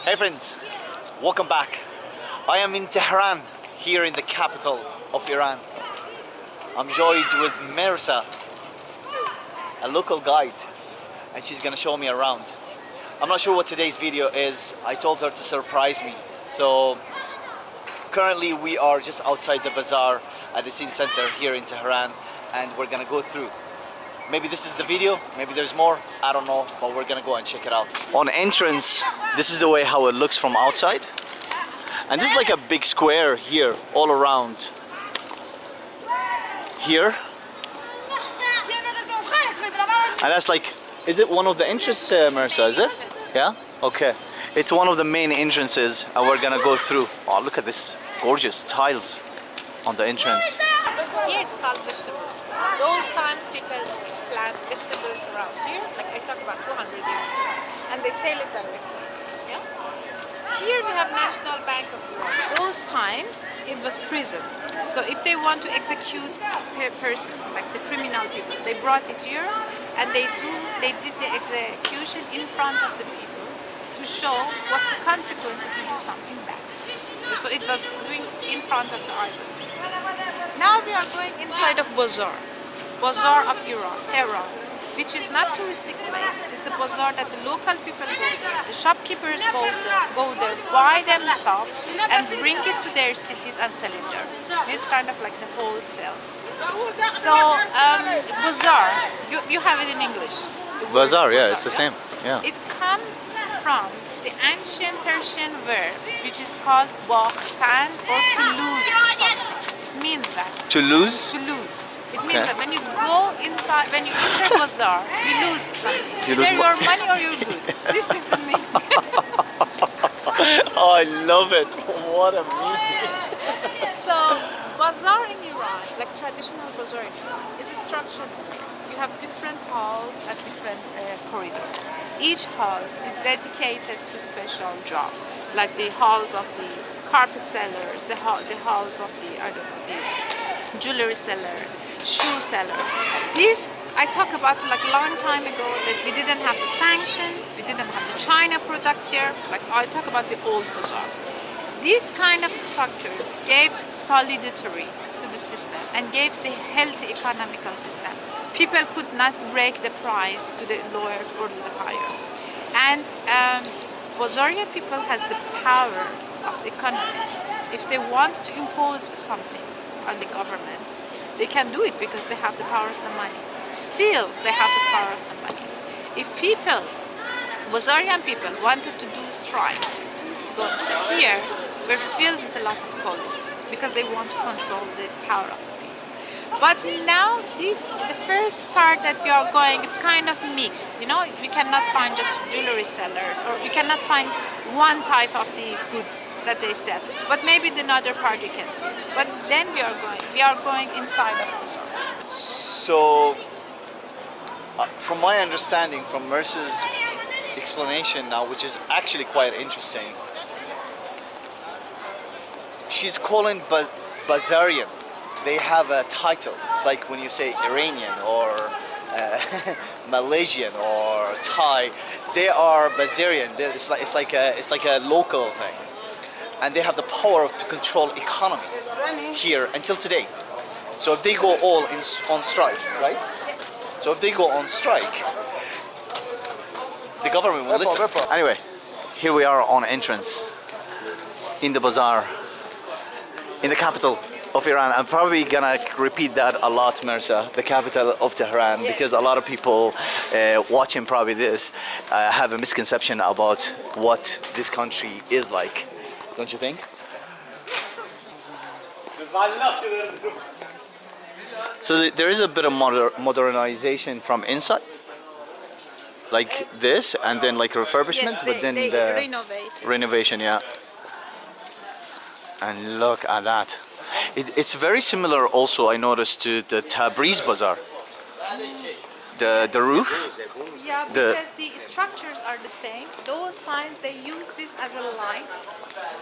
Hey friends, welcome back. I am in Tehran, here in the capital of Iran. I'm joined with Mirza, a local guide, and she's gonna show me around. I'm not sure what today's video is. I told her to surprise me. So currently we are just outside the bazaar at the scene center here in Tehran, and we're gonna go through. Maybe this is the video, maybe there's more, I don't know, but we're gonna go and check it out. On entrance, this is the way how it looks from outside. And this is like a big square here, all around. Here. And that's like, is it one of the entrances, Mirza, is it? Yeah? Okay. It's one of the main entrances, and we're gonna go through. Oh, look at this gorgeous tiles on the entrance. Here it's called vegetables. Those times people plant vegetables around here, like I talked about 200 years ago, and they sell it directly. Yeah? Here we have National Bank of Iran. Those times it was prison. So if they want to execute a person, like the criminal people, they brought it here and they did the execution in front of the people to show what's the consequence if you do something bad. So it was doing in front of the eyes of people. Now we are going inside of Bazaar of Iran, Tehran, which is not touristic place. It's the bazaar that the local people go there. The shopkeepers go there, buy them stuff, and bring it to their cities and sell it there. It's kind of like the wholesales. So bazaar, you have it in English. Bazaar, yeah, it's the same. Yeah. It comes from the ancient Persian verb, which is called bakhtan, or to lose something. It means that. To lose? To lose. It means that when you go inside, when you enter bazaar, you lose something. Either your money or your good. This is the meaning. Oh, I love it. What a meaning. So, bazaar in Iran, like traditional bazaar in Iran, is structured. You have different halls and different corridors. Each hall is dedicated to a special job, like the halls of the carpet sellers, the halls of the, I don't know, the jewelry sellers, shoe sellers. These I talk about like a long time ago that we didn't have the sanction, we didn't have the China products here. Like I talk about the old bazaar. These kind of structures gave solidity to the system and gave the healthy economical system. People could not break the price to the lower or to the higher. And Bazaarian people has the power of the economists. If they want to impose something on the government, they can do it because they have the power of the money. Still, they have the power of the money. If people, Bazaarian people, wanted to do a strike, to go on strike here, we're filled with a lot of police because they want to control the power of the people. But now, the first part that we are going, it's kind of mixed. You know, we cannot find just jewelry sellers, or we cannot find one type of the goods that they sell. But maybe the other part you can see. But then we are going inside of the store. So, from my understanding, from Mirza's explanation now, which is actually quite interesting, she's calling Bazaarian. They have a title. It's like when you say Iranian or Malaysian or Thai, they are Bazaarian. It's like a local thing, and they have the power to control economy here until today. So if they go all on strike, right? So if they go on strike, the government will listen. Anyway, here we are on entrance in the bazaar in the capital of Iran. I'm probably gonna repeat that a lot, Mirza, the capital of Tehran, yes. Because a lot of people watching probably this have a misconception about what this country is like, don't you think? So there is a bit of modernization from inside, like this, and then like refurbishment, yes, but then they the renovation, yeah. And look at that. It's very similar also, I noticed, to the Tabriz Bazaar. the roof. Yeah, The- because the structures are the same. Those times they use this as a light.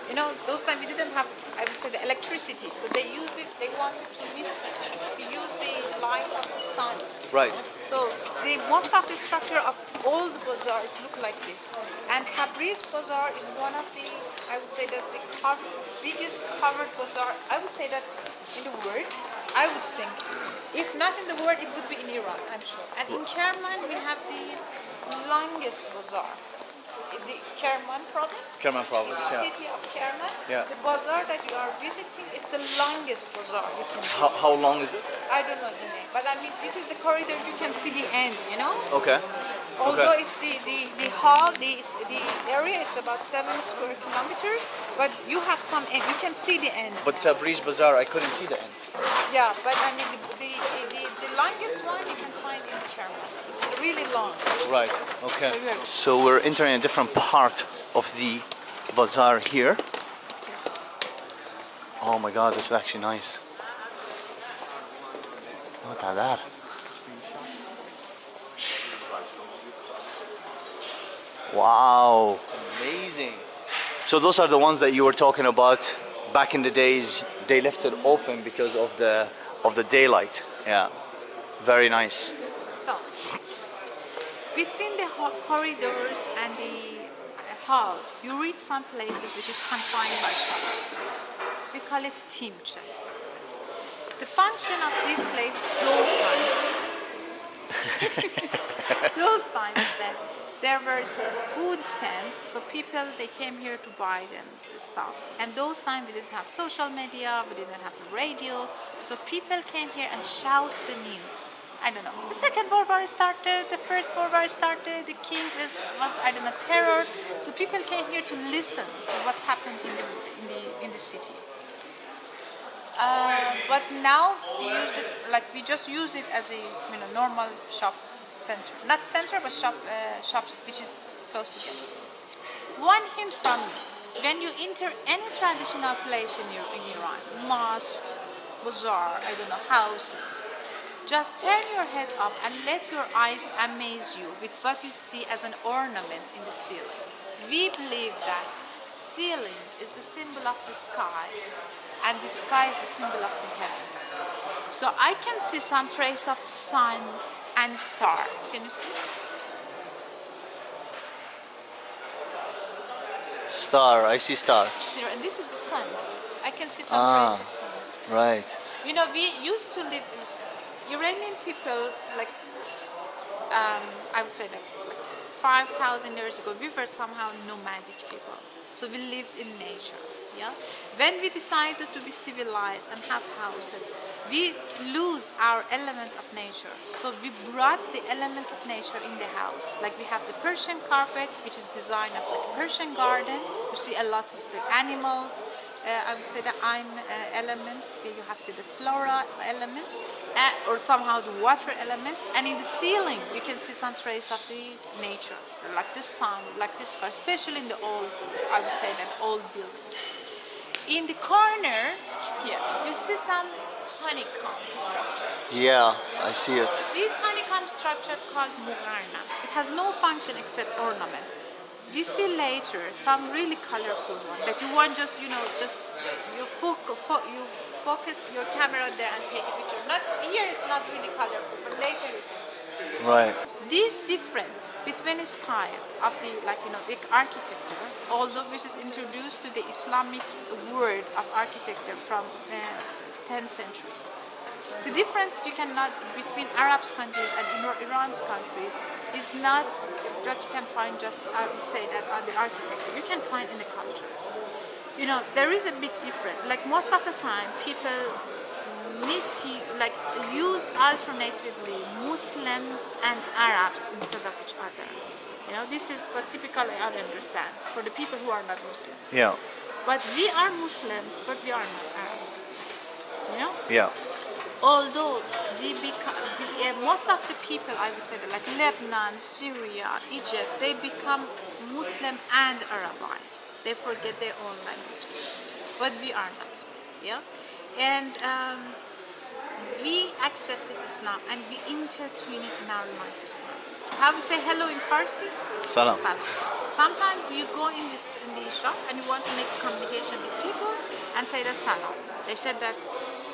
You know, those times we didn't have, I would say, the electricity, so they use it. They wanted to use the light of the sun. Right. So the most of the structure of old bazaars look like this. And Tabriz Bazaar is one of the, I would say that the biggest covered bazaar, I would say that in the world, I would think. If not in the world, it would be in Iran, I'm sure. And in Kerman, we have the longest bazaar. In the Kerman province. Kerman province, in the yeah. city of Kerman. Yeah. The bazaar that you are visiting is the longest bazaar you can visit. How long is it? I don't know the name, but I mean, this is the corridor, you can see the end, you know? Okay. Although it's the hall, the area, it's about 7 square kilometers, but you have some end, you can see the end. But now. Tabriz Bazaar, I couldn't see the end. Yeah, but I mean, the longest one you can find in Kerman. It's really long. Right. Okay. So you're- So we're entering a different part of the bazaar here. Oh my God, this is actually nice. Look at that. Wow. It's amazing. So those are the ones that you were talking about back in the days. They left it open because of the daylight. Yeah. Very nice. So, between the corridors and the halls, you reach some places which is confined by shops. We call it timche. The function of this place those times that there were food stands, so people they came here to buy them stuff. And those times we didn't have social media, we didn't have radio, so people came here and shout the news. I don't know. The Second World War started, the First World War started, the king was I don't know, terror. So people came here to listen to what's happened in the city. But now we just use it as a normal shop center, not center but shops which is close together. One hint from me: when you enter any traditional place in Iran, mosque, bazaar, I don't know, houses, just turn your head up and let your eyes amaze you with what you see as an ornament in the ceiling. We believe that ceiling is the symbol of the sky, and the sky is the symbol of the heaven. So I can see some trace of sun and star. Can you see? Star. I see star. And this is the sun. I can see some trace of sun. Right. You know, we used to live, Iranian people, like, I would say like 5,000 years ago, we were somehow nomadic people. So we lived in nature. Yeah. When we decided to be civilized and have houses, we lose our elements of nature. So we brought the elements of nature in the house. Like we have the Persian carpet, which is designed of like a Persian garden. You see a lot of the animals. I would say the elements. You have see the flora elements, or somehow the water elements. And in the ceiling, you can see some trace of the nature, like the sun, like the sky, especially in the old, I would say that old buildings. In the corner here, you see some honeycomb structure. Yeah, I see it. This honeycomb structure called mugharnas. It has no function except ornament. We see later some really colorful one that you want just you focus your camera there and take a picture. Not here, it's not really colorful, but later you can see. Right. This difference between the style of the the architecture, although which is introduced to the Islamic world of architecture from 10 centuries. The difference you cannot between Arabs countries and Iran's countries is not what you can find just I would say that on the architecture. You can find in the culture. You know, there is a big difference. Like most of the time, people use alternatively Muslims and Arabs instead of each other. You know, this is what typically I understand for the people who are not Muslims. Yeah. But we are Muslims, but we are not Arabs. You know? Yeah. Although most of the people, I would say that like Lebanon, Syria, Egypt, they become Muslim and Arabized. They forget their own languages. But we are not. Yeah? And we accepted Islam and we intertwine it in our lifestyle. How we say hello in Farsi? Salam. Salam. Sometimes you go in the shop and you want to make communication with people and say that salam. They said that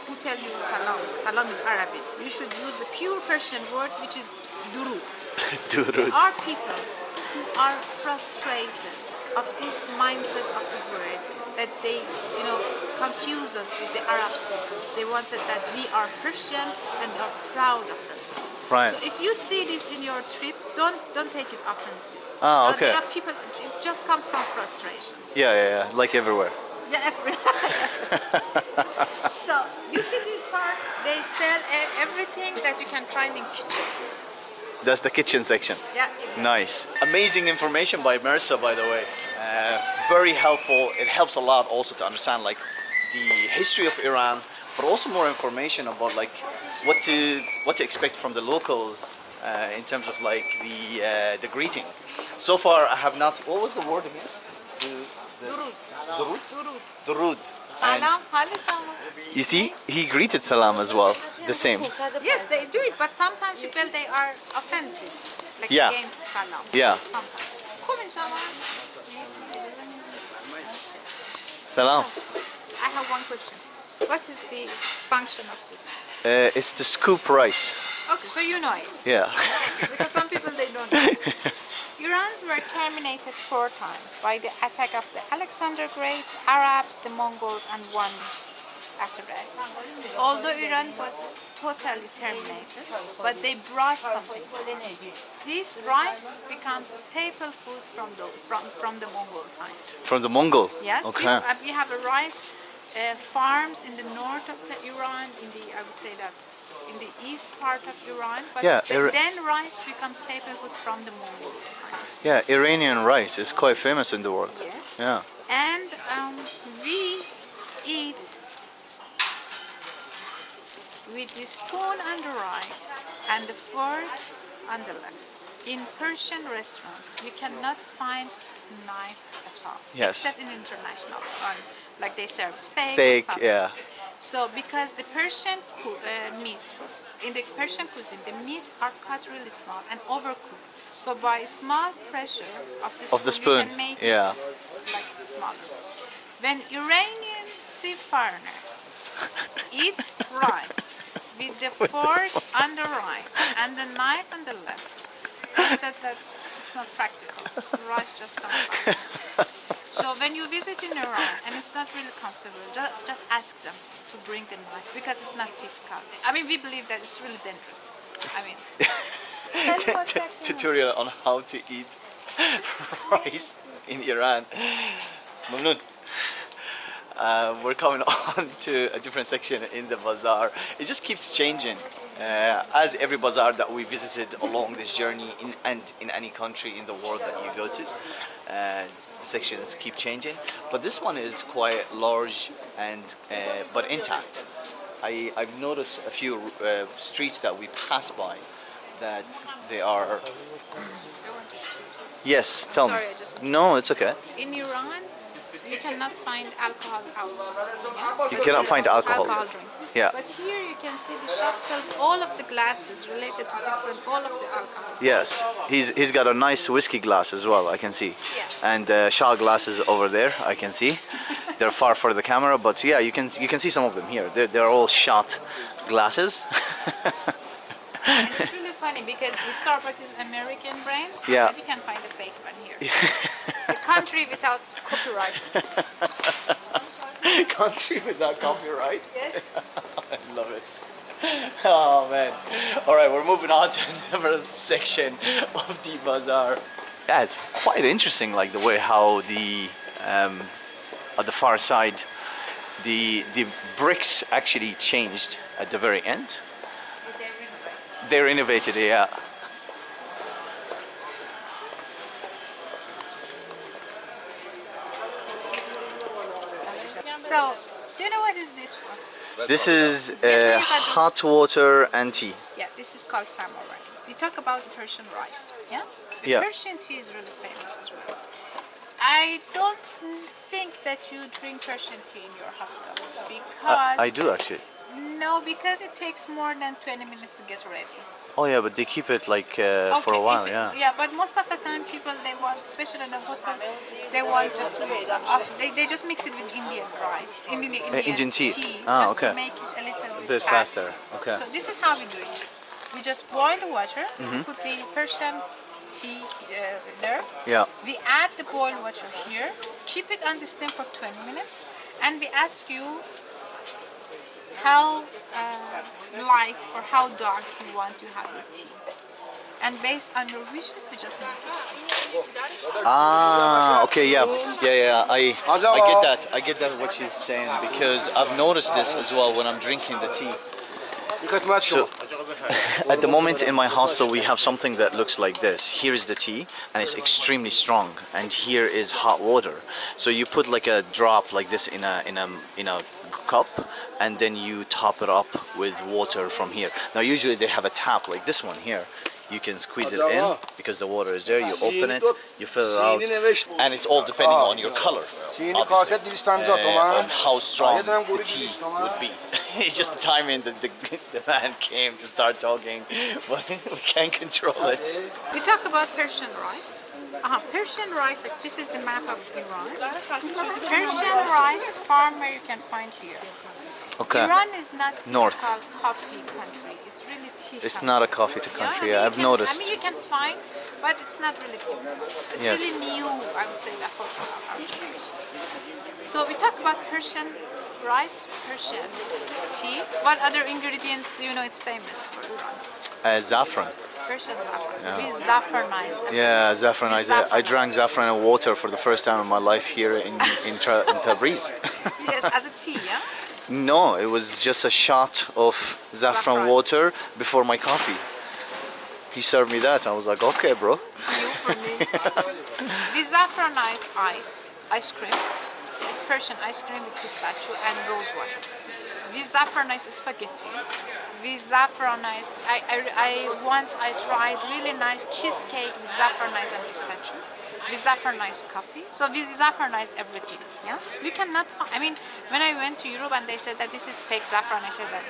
who tell you salam? Salam is Arabic. You should use the pure Persian word which is durud. Durud. There are people who are frustrated of this mindset of the word that they, confuse us with the Arab people. They want said that we are Persian and they are proud of themselves. Right. So if you see this in your trip, don't take it offensive. Ah, okay. There are people, it just comes from frustration. Yeah. Like everywhere. Yeah, so you see this part, they sell everything that you can find in kitchen. That's the kitchen section. Yeah, exactly. Nice. Amazing information by Mirza, by the way. Very helpful. It helps a lot also to understand like the history of Iran, but also more information about like what to expect from the locals in terms of like the greeting. So far, I have not. What was the word again? Durud. Durud. Durud. Durud. Salam, hali salam. You see, he greeted Salam as well. The same. Yes, they do it, but sometimes people they are offensive, like Yeah. against salam. Yeah. Sometimes. Come in, salam. Salam. I have one question. What is the function of this? It's the scoop rice. Okay, so you know it. Yeah. Because some people they don't know. Irans were terminated 4 times by the attack of the Alexander Great, Arabs, the Mongols, and one after that. Although Iran was totally terminated, but they brought something for us. This rice becomes a staple food from the Mongol times. From the Mongol. Yes, Okay. we have a rice farms in the north of Iran, I would say that in the east part of Iran, but Yeah, then rice becomes staple food from the Mongols times. Yeah, Iranian rice is quite famous in the world. Yes. Yeah. And we eat with the spoon on the right and the fork on the left. In Persian restaurant, you cannot find knife at all, Yes. except in international, like they serve steak. Steak, or something. yeah. So because the Persian meat, in the Persian cuisine, the meat are cut really small and overcooked. So by small pressure of the spoon, you can make yeah. it like smaller. When Iranian seafarers eat rice with the fork on the right and the knife on the left, I said that it's not practical. The rice just comes out. So when you visit in Iran and it's not really comfortable, just ask them to bring the knife because it's not typical. I mean, we believe that it's really dangerous. I mean, Tutorial on how to eat rice in Iran. Mamnoon. We're coming on to a different section in the bazaar. It just keeps changing. As every bazaar that we visited along this journey in any country in the world that you go to, the sections keep changing. But this one is quite large and but intact. I've noticed a few streets that we pass by that they are. Yes, tell Sorry, me. I just- No, it's okay. in Iran, you cannot find alcohol outside. Yeah? You cannot find alcohol. drink. Yeah. But here you can see the shop sells all of the glasses related to all of the alcohols. Yes, he's got a nice whiskey glass as well. I can see, Yeah. and shot glasses over there. I can see. They're far for the camera, but yeah, you can see some of them here. They're all shot glasses. And it's really funny because the Starbucks is American brand, Yeah. but you can find a fake one here. The country without copyright. Country without copyright. Yes. I love it. Oh man. All right, we're moving on to another section of the bazaar. Yeah, it's quite interesting, like the way how at the far side, the bricks actually changed at the very end. They're innovated, yeah. So, do you know what is this for? This is hot water and tea. Yeah, this is called samovar. We talk about the Persian rice, yeah? The Yeah. Persian tea is really famous as well. I don't think that you drink Persian tea in your hostel because I do actually. No, because it takes more than 20 minutes to get ready. Oh yeah, but they keep it like for a Okay, while, if yeah. yeah, but most of the time people they want, especially in the hotel, they want just to they just mix it with Indian rice, Indian tea. tea, Ah, just okay. to make it a little bit, Bit faster. Okay. So this is how we do it. We just boil the water, put the Persian tea there. Yeah. We add the boiled water here, keep it on the steam for 20 minutes, and we ask you how light or how dark you want to have your tea. And based on your wishes, we just make it. Ah, okay, yeah, yeah. I get that what she's saying because I've noticed this as well when I'm drinking the tea. So, at the moment in my hostel, we have something that looks like this. Here is the tea, and it's extremely strong. And here is hot water. So you put like a drop like this in a cup, and then you top it up with water from here. Now, usually they have a tap like this one here. You can squeeze it in because the water is there. You open it, you fill it out, and it's all depending on your color, obviously, and how strong the tea would be. It's just the timing that the man came to start talking, but we can't control it. We talk about Persian rice. Persian rice, like this is the map of Iran. Persian rice farmer you can find here. Okay. Iran is not North. typical coffee country. It's really tea It's country. not a coffee to country. I Yeah, mean, I've you can, noticed. I mean, you can find, but it's not really typical. It's Yes. really new, I would say, that for our generation. So we talk about Persian rice, Persian tea. What other ingredients do you know it's famous for Iran? Saffron. Persian saffron. We saffronize everything. Yeah, saffron. I Saffron. drank saffron and water for the first time in my life here in Tabriz. Yes, as a tea, yeah? No, it was just a shot of saffron water before my coffee. He served me that. I was like, okay, bro. It's new for me. We saffronize ice cream. It's Persian ice cream with pistachio and rose water. We saffronize spaghetti. We saffronize. Once I tried really nice cheesecake with saffronize and pistachio. We saffronize coffee. So we saffronize everything. Yeah. We cannot find. I mean, when I went to Europe and they said that this is fake saffron, I said that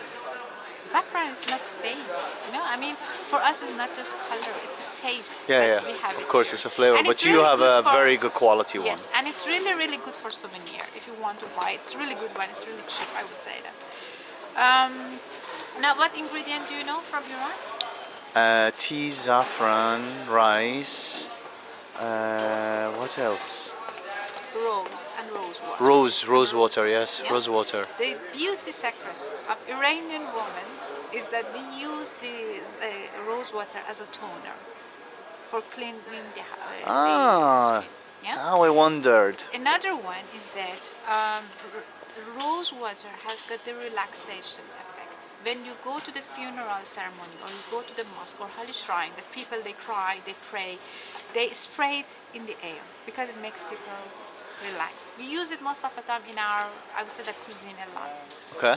saffron is not fake. You know, I mean, for us it's not just color; it's a taste that we have. Of course, it's a flavor, And but it's you really have good a for- very good quality one. Yes, and it's really, really good for souvenir. If you want to buy it, it's really good one. It's really cheap, I would say that. Now, what ingredient do you know from Iran? Tea, saffron, rice. What else? Rose and rose water. Rose water. Yes, Yeah. rose water. The beauty secret of Iranian women is that we use this rose water as a toner for cleaning the skin. Yeah. Now I wondered. Another one is that rose water has got the relaxation effect. When you go to the funeral ceremony or you go to the mosque or holy shrine, the people they cry, they pray, they spray it in the air because it makes people relaxed. We use it most of the time in our, I would say, the cuisine a lot. Okay.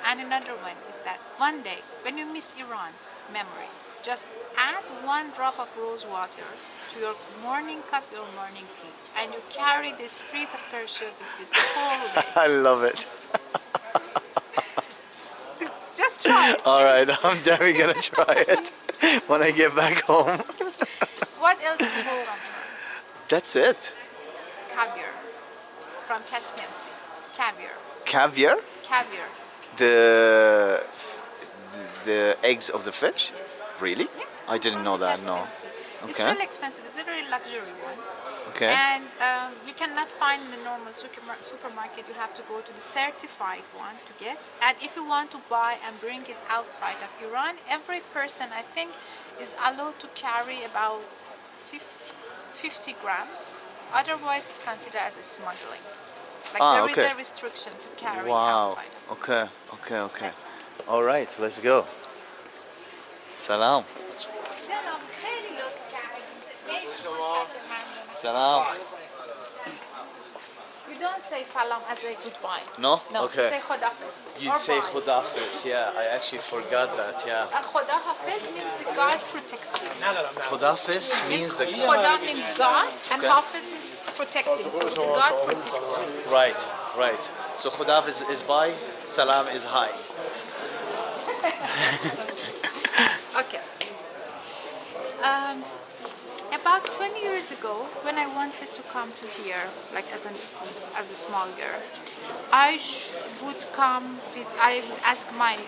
And another one is that one day when you miss Iran's memory, just add 1 drop of rose water to your morning coffee or morning tea, and you carry the spirit of Persia with you the whole day. I love it. Just try it. All right, I'm definitely gonna try it when I get back home. What else do you know from Iran? That's it. Caviar from Caspian Sea. Caviar. Caviar? Caviar. The eggs of the fish? Yes. Really? Yes. I didn't know that. No. Caspian Sea. It's Okay. really expensive. It's a very luxury one. Okay. And you cannot find in the normal supermarket. You have to go to the certified one to get. And if you want to buy and bring it outside of Iran, every person I think is allowed to carry about 50 grams. Otherwise, it's considered as a smuggling. Like there is a restriction to carry Wow. outside. Okay. That's- All right, let's go. Salam. Salam. We don't say salam as a goodbye. No? No, Okay. we say khodafis. You'd say Khudafiz. Yeah, I actually forgot that. Yeah. Khodafis means the God protects you. Khudafiz means the Khoda means God, and Okay. Hafiz means protecting. So the God protects you. right. So Khudafiz is bye, salam is hi. Okay. Um, about 20 years ago, when I wanted to come to here, like as a small girl, would come with. I would ask my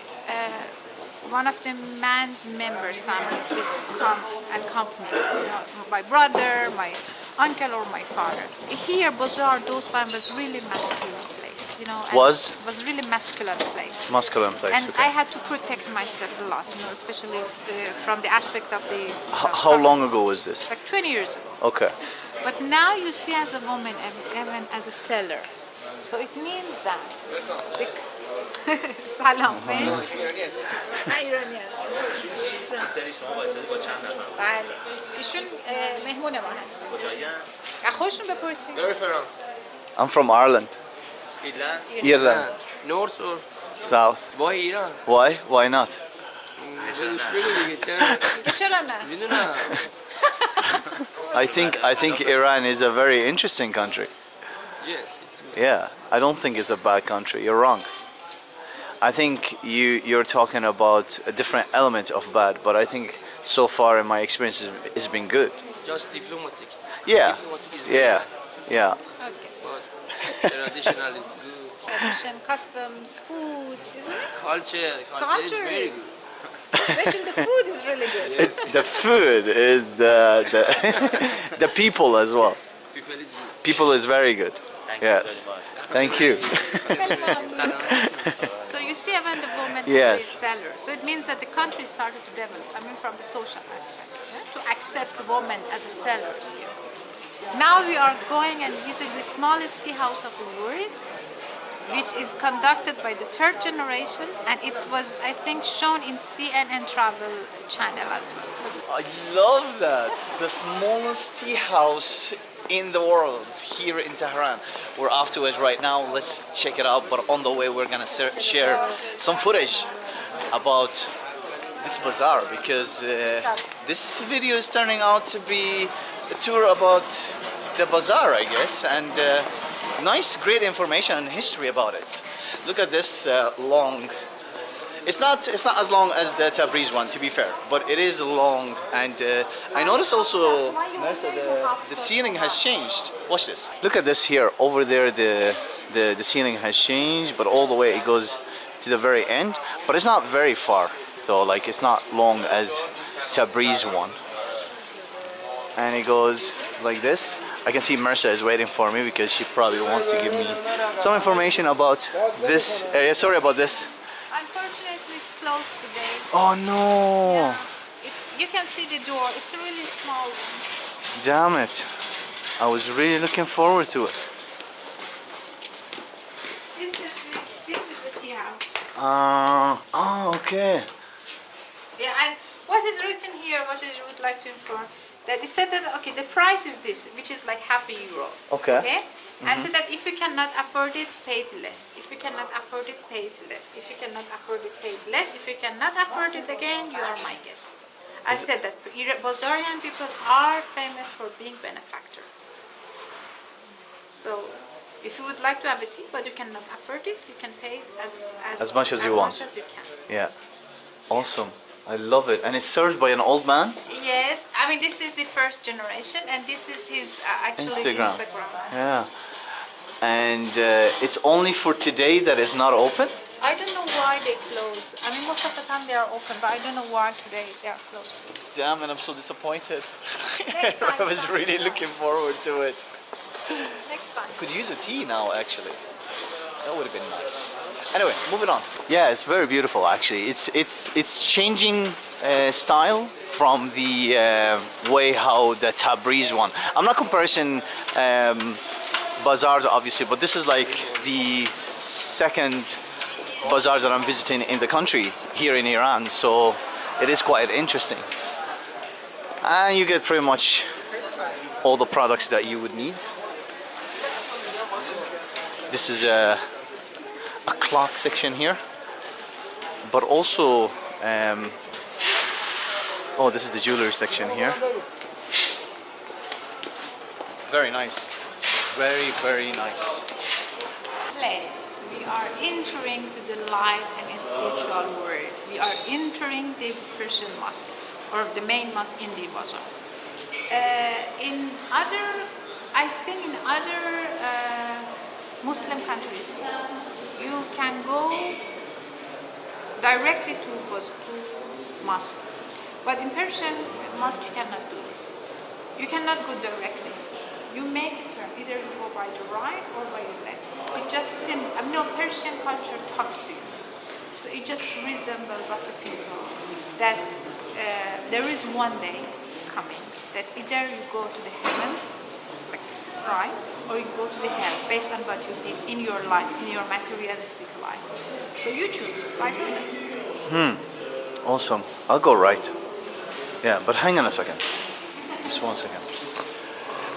one of the man's members' family to come and accompany me. You know, my brother, my uncle, or my father. Here, Bazaar, those times was really masculine place. You know, and was really masculine place. Masculine place. And Okay. I had to protect myself a lot, you know, especially from the aspect of the. How long ago was this? Like 20 years ago. Okay. But now you see as a woman, even as a seller. So it means that. سلام مرسی ایرانی هستم بله ایشون مهمون ما هستن از خودشون بپرسیم I'm from Ireland. Ireland. North or South. why Iran? Why? Why not? گوش بگو دیگه چرا؟ چرا نه میدونم. I think Iran is a very interesting country. Yes, it's good. Yeah, I don't think it's a bad country. You're wrong. I think you're talking about a different element of bad, but I think so far in my experience it's been good. Just diplomatic. Yeah. Diplomatic is Yeah. Yeah. Okay. But traditional is good. Tradition, customs, food, isn't it? Culture is Culture. very good. Especially the food is really good. The food is the the people as well. People is good. People is very good. Yes. Thank you. So you see when the woman Yes. is a seller. So it means that the country started to develop, I mean from the social aspect, to accept women as a sellers here. Now we are going and visiting the smallest tea house of the world, which is conducted by the third generation, and it was, I think, shown in CNN Travel Channel as well. I love that. The smallest tea house in the world here in Tehran. We're off to it right now. Let's check it out. But on the way, we're gonna share some footage about this bazaar because this video is turning out to be a tour about the bazaar, I guess, and nice, great information and history about it. Look at this long. It's not as long as the Tabriz one, to be fair, but it is long. And I noticed also the ceiling has changed. Watch this. Look at this here. Over there, the ceiling has changed, but all the way it goes to the very end. But it's not very far, though. Like it's not long as Tabriz one. And it goes like this. I can see Mersa is waiting for me because she probably wants to give me some information about this area. Sorry about this. Unfortunately, it's closed today. Oh no! You can see the door. It's a really small one. Damn it! I was really looking forward to it. This is the tea house. Okay. Yeah, and what is written here, what I would like to inform, that it said that okay, the price is this, which is like €0.50. Okay. Okay. And said that if you cannot afford it, pay it less. If you cannot afford it, pay it less. If you cannot afford it, pay it less. If you cannot afford it again, you are my guest. I said that Bazaarian people are famous for being benefactor. So, if you would like to have a tea, but you cannot afford it, you can pay As much as you want. Much as you can. Yeah. Awesome. I love it. And it's served by an old man? Yes, I mean this is the first generation, and this is his actually Instagram. Instagram. Yeah. And it's only for today that it's not open? I don't know why they close. I mean, most of the time they are open, but I don't know why today they are closed. Damn it, I'm so disappointed. Next time, I was really looking forward to it. Next time. Could use a tea now, actually. That would have been nice. Anyway, moving on. Yeah, it's very beautiful actually. It's changing style from the way how the Tabriz one. I'm not comparing bazaars obviously, but this is like the second bazaar that I'm visiting in the country here in Iran, so it is quite interesting. And you get pretty much all the products that you would need. This is a clock section here, but also oh, this is the jewelry section here. Very nice. Very, very nice. place. We are entering to the light and spiritual world. We are entering the Persian mosque, or the main mosque in the bazaar. In other, I think in other Muslim countries, you can go directly to mosque. But in Persian mosque, you cannot do this. You cannot go directly. You make a turn. Either you go by the right or by the left. It just Persian culture talks to you. So it just resembles of the people that there is one day coming that either you go to the heaven, like right, or you go to the hell based on what you did in your life, in your materialistic life. So you choose right or left. Awesome. I'll go right. Yeah, but hang on a second. Just 1 second.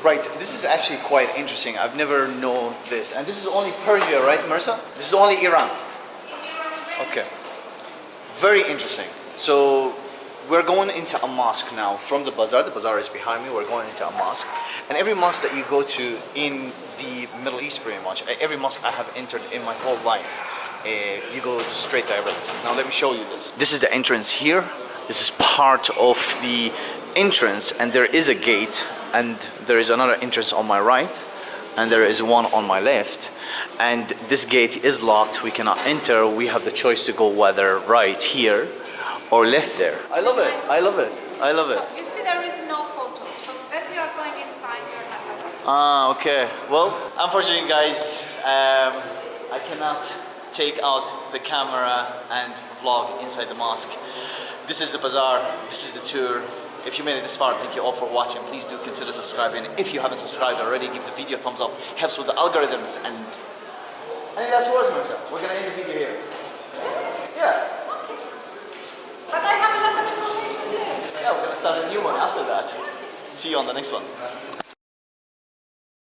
Right, this is actually quite interesting. I've never known this. And this is only Persia, right, Marisa? This is only Iran. Okay. Very interesting. So we're going into a mosque now from the bazaar. The bazaar is behind me. We're going into a mosque. And every mosque that you go to in the Middle East pretty much, every mosque I have entered in my whole life, you go straight direct. Now let me show you this. This is the entrance here. This is part of the entrance, and there is a gate, and there is another entrance on my right, and there is one on my left. And this gate is locked. We cannot enter. We have the choice to go whether right here or left there. I love it. I love it. I love it. So you see there is no photo. So when you are going inside, you're not allowed to. Ah, okay. Well, unfortunately, guys, I cannot take out the camera and vlog inside the mosque. This is the bazaar. This is the tour. If you made it this far, thank you all for watching. Please do consider subscribing. If you haven't subscribed already, give the video a thumbs up. Helps with the algorithms. And any last words, Marisa? We're gonna end the video here. Yeah. But I have a lot of information there. Yeah, we're gonna start a new one after that. See you on the next one.